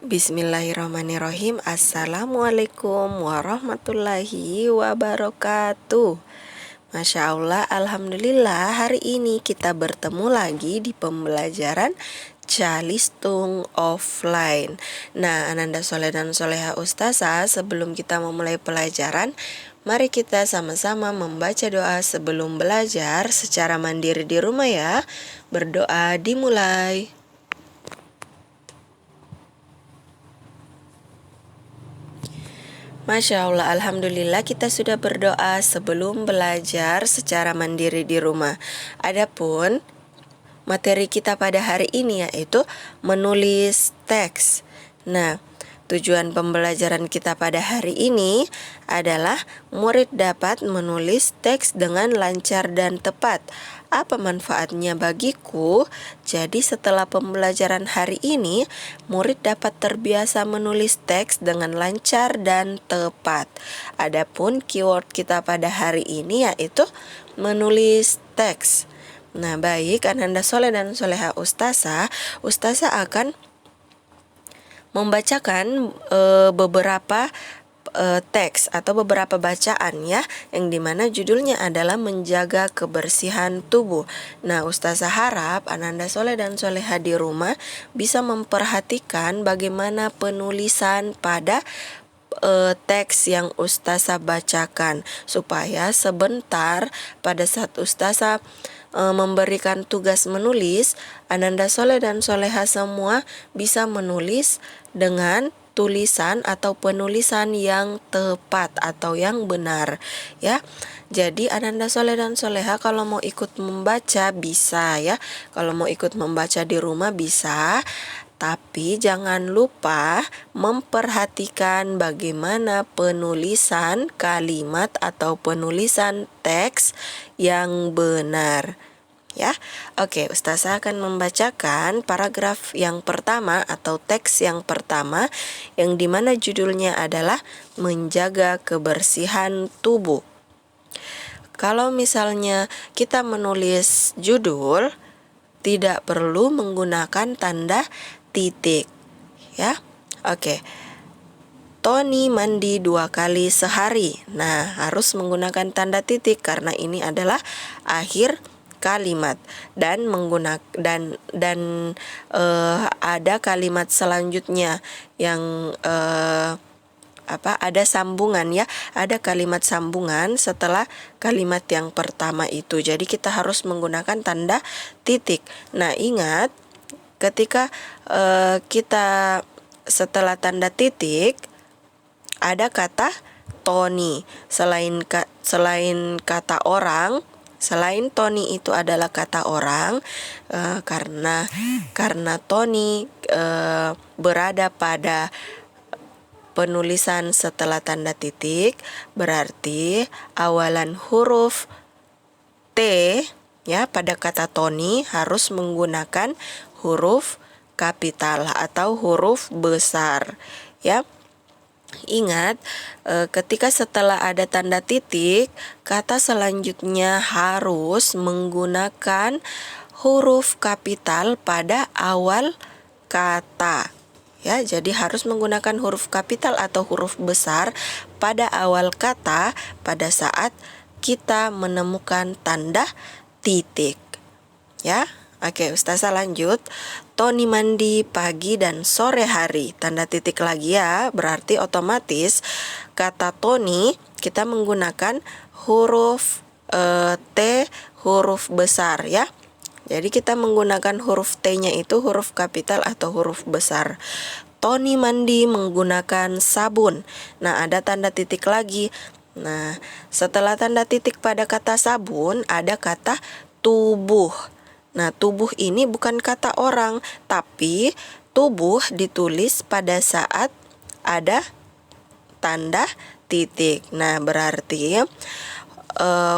Bismillahirrahmanirrahim. Assalamualaikum warahmatullahi wabarakatuh. Masya Allah, Alhamdulillah, hari ini kita bertemu lagi di pembelajaran Calistung offline. Nah, Ananda Soleh dan Soleha Ustazah, sebelum kita memulai pelajaran, mari kita sama-sama membaca doa sebelum belajar secara mandiri di rumah ya. Berdoa dimulai. Masya Allah, Alhamdulillah kita sudah berdoa sebelum belajar secara mandiri di rumah. Adapun materi kita pada hari ini yaitu menulis teks. Nah, tujuan pembelajaran kita pada hari ini adalah murid dapat menulis teks dengan lancar dan tepat. Apa manfaatnya bagiku? Jadi setelah pembelajaran hari ini, murid dapat terbiasa menulis teks dengan lancar dan tepat. Adapun keyword kita pada hari ini yaitu menulis teks. Nah, baik, Ananda Soleh dan Soleha Ustazah akan membacakan beberapa teks atau beberapa bacaan ya, yang dimana judulnya adalah menjaga kebersihan tubuh. Nah, Ustazah harap Ananda Soleh dan Soleha di rumah bisa memperhatikan bagaimana penulisan pada teks yang Ustazah bacakan, supaya sebentar pada saat Ustazah memberikan tugas menulis, Ananda Soleh dan Soleha semua bisa menulis dengan tulisan atau penulisan yang tepat atau yang benar ya. Jadi Ananda Soleh dan Soleha kalau mau ikut membaca bisa ya. Kalau mau ikut membaca di rumah bisa. Tapi jangan lupa memperhatikan bagaimana penulisan kalimat atau penulisan teks yang benar. Ya, oke, Ustazah akan membacakan paragraf yang pertama atau teks yang pertama, yang dimana judulnya adalah menjaga kebersihan tubuh. Kalau misalnya kita menulis judul, tidak perlu menggunakan tanda titik, ya. Oke. Tony mandi 2 kali sehari. Nah, harus menggunakan tanda titik karena ini adalah akhir kalimat dan ada kalimat selanjutnya yang ada sambungan ya, ada kalimat sambungan setelah kalimat yang pertama itu. Jadi kita harus menggunakan tanda titik. Nah, ingat ketika kita setelah tanda titik ada kata Tony, selain kata orang. Selain Tony itu adalah kata orang, karena Tony berada pada penulisan setelah tanda titik, berarti awalan huruf T ya pada kata Tony harus menggunakan huruf kapital atau huruf besar ya. Ingat, ketika setelah ada tanda titik, kata selanjutnya harus menggunakan huruf kapital pada awal kata. Ya, jadi harus menggunakan huruf kapital atau huruf besar pada awal kata pada saat kita menemukan tanda titik. Ya. Oke, Ustazah lanjut. Tony mandi pagi dan sore hari. Tanda titik lagi ya, berarti otomatis kata Tony kita menggunakan huruf T, huruf besar ya. Jadi kita menggunakan huruf T-nya itu huruf kapital atau huruf besar. Tony mandi menggunakan sabun. Nah, ada tanda titik lagi. Nah, setelah tanda titik pada kata sabun ada kata tubuh. Nah, tubuh ini bukan kata orang, tapi tubuh ditulis pada saat ada tanda titik. Nah, berarti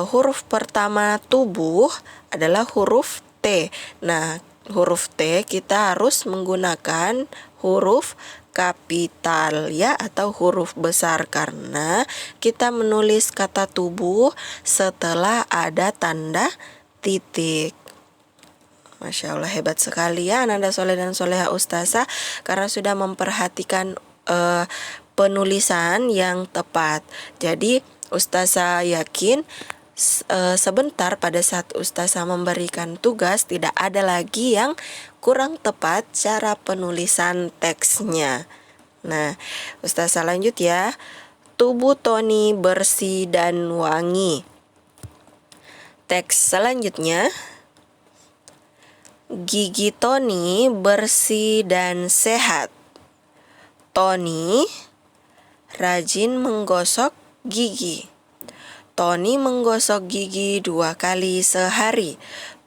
huruf pertama tubuh adalah huruf T. Nah, huruf T kita harus menggunakan huruf kapital ya atau huruf besar karena kita menulis kata tubuh setelah ada tanda titik. Masya Allah, hebat sekali ya Ananda Soleh dan Soleha Ustazah, karena sudah memperhatikan penulisan yang tepat. Jadi Ustazah yakin sebentar pada saat Ustazah memberikan tugas tidak ada lagi yang kurang tepat cara penulisan teksnya. Nah, Ustazah lanjut ya. Tubuh Tony bersih dan wangi. Teks selanjutnya. Gigi Tony bersih dan sehat. Tony rajin menggosok gigi. Tony menggosok gigi 2 kali sehari.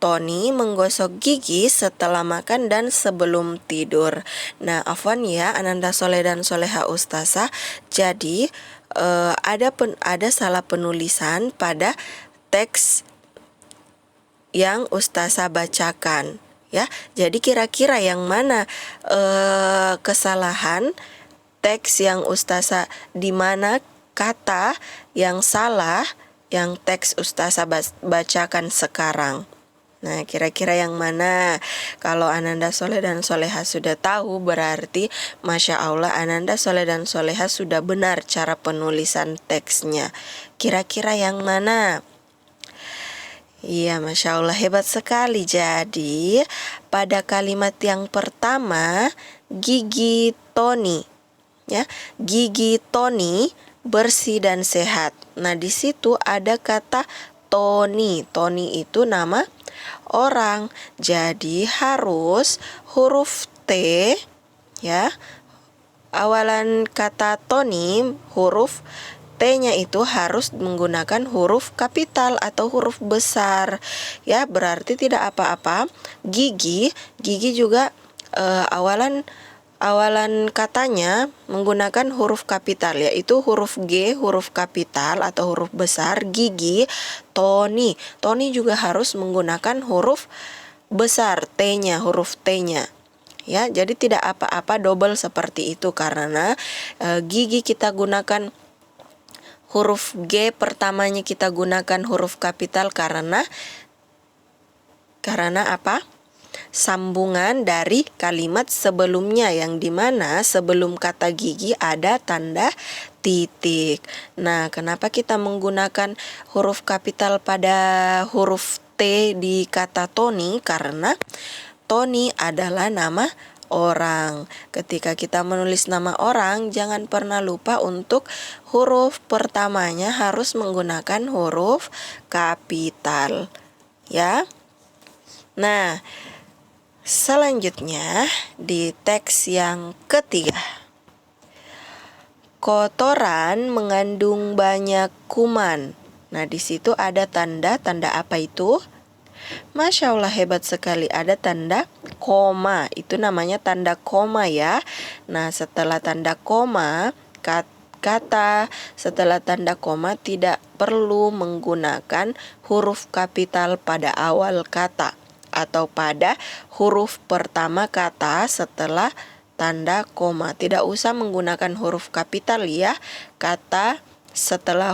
Tony menggosok gigi setelah makan dan sebelum tidur. Nah, afwan ya Ananda Soleh dan Soleha Ustazah. Jadi ada salah penulisan pada teks yang Ustazah bacakan. Ya, jadi kira-kira yang mana kesalahan teks yang Ustazah, di mana kata yang salah yang teks Ustazah bacakan sekarang. Nah, kira-kira yang mana? Kalau Ananda Soleh dan Soleha sudah tahu, berarti Masya Allah Ananda Soleh dan Soleha sudah benar cara penulisan teksnya. Kira-kira yang mana? Iya, Masya Allah, hebat sekali. Jadi, pada kalimat yang pertama, gigi Tony, ya, gigi Tony bersih dan sehat. Nah, di situ ada kata Tony. Tony itu nama orang. Jadi, harus huruf T, ya. Awalan kata Tony, huruf T-nya itu harus menggunakan huruf kapital atau huruf besar. Ya, berarti tidak apa-apa. Gigi juga awalan katanya menggunakan huruf kapital, yaitu huruf G, huruf kapital atau huruf besar. Gigi, Tony juga harus menggunakan huruf besar, T-nya, huruf T-nya. Ya, jadi tidak apa-apa double seperti itu, karena gigi kita gunakan huruf G, pertamanya kita gunakan huruf kapital karena apa? Sambungan dari kalimat sebelumnya, yang dimana sebelum kata gigi ada tanda titik. Nah, kenapa kita menggunakan huruf kapital pada huruf T di kata Tony? Karena Tony adalah nama orang. Ketika kita menulis nama orang, jangan pernah lupa untuk huruf pertamanya harus menggunakan huruf kapital, ya. Nah, selanjutnya di teks yang ketiga. Kotoran mengandung banyak kuman. Nah, di situ ada tanda apa itu? Masya Allah, hebat sekali, ada tanda koma. Itu namanya tanda koma ya. Nah, setelah tanda koma, kata setelah tanda koma tidak perlu menggunakan huruf kapital pada awal kata atau pada huruf pertama kata setelah tanda koma. Tidak usah menggunakan huruf kapital ya. Kata setelah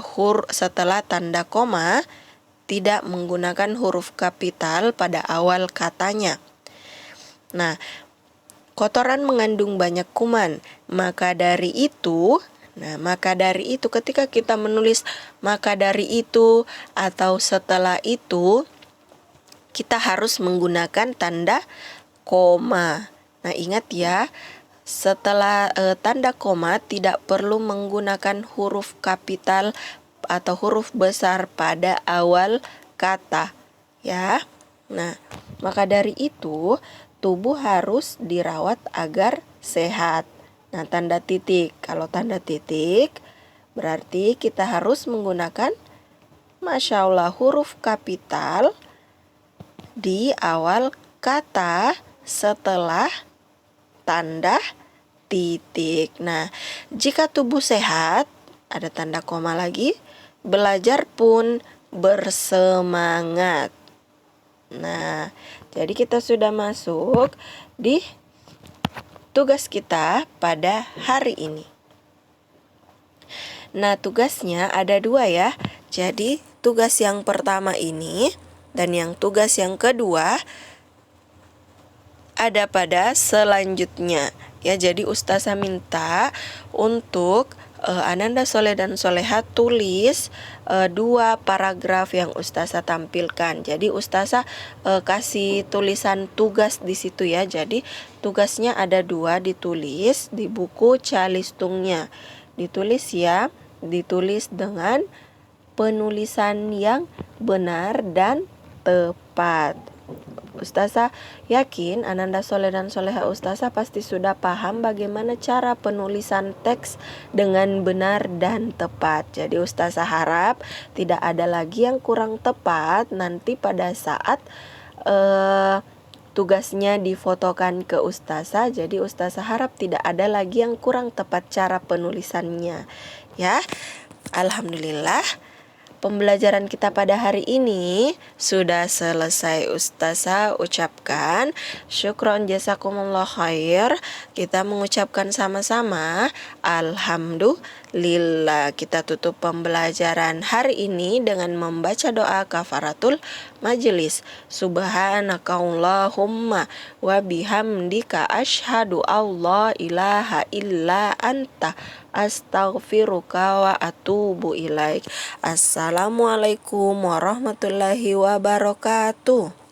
tanda koma tidak menggunakan huruf kapital pada awal katanya. Nah, kotoran mengandung banyak kuman. Maka dari itu ketika kita menulis maka dari itu atau setelah itu, kita harus menggunakan tanda koma. Nah, ingat ya, setelah tanda koma tidak perlu menggunakan huruf kapital atau huruf besar pada awal kata, ya. Nah, maka dari itu tubuh harus dirawat agar sehat. Nah, tanda titik. Kalau tanda titik berarti kita harus menggunakan Masya Allah huruf kapital di awal kata setelah tanda titik. Nah, jika tubuh sehat, ada tanda koma lagi, belajar pun bersemangat. Nah, jadi kita sudah masuk di tugas kita pada hari ini. Nah, tugasnya ada 2 ya. Jadi, tugas yang pertama ini dan yang tugas yang kedua ada pada selanjutnya. Ya, jadi Ustazah minta untuk Ananda Soleh dan Soleha tulis 2 paragraf yang Ustazah tampilkan. Jadi Ustazah kasih tulisan tugas di situ ya. Jadi tugasnya ada 2 ditulis di buku calistungnya. Ditulis ya, ditulis dengan penulisan yang benar dan tepat. Ustazah yakin Ananda Soleh dan Soleha Ustazah pasti sudah paham bagaimana cara penulisan teks dengan benar dan tepat. Jadi Ustazah harap tidak ada lagi yang kurang tepat nanti pada saat tugasnya difotokan ke Ustazah. Jadi Ustazah harap tidak ada lagi yang kurang tepat cara penulisannya. Ya, alhamdulillah. Pembelajaran kita pada hari ini sudah selesai. Ustazah ucapkan syukron jazakumullah khair. Kita mengucapkan sama-sama alhamdulillah. Kita tutup pembelajaran hari ini dengan membaca doa kafaratul majelis. Subhanakallahumma wa bihamdika asyhadu alla ilaha illa anta astaghfiruka wa atubu ilaik. Assalamualaikum warahmatullahi wabarakatuh.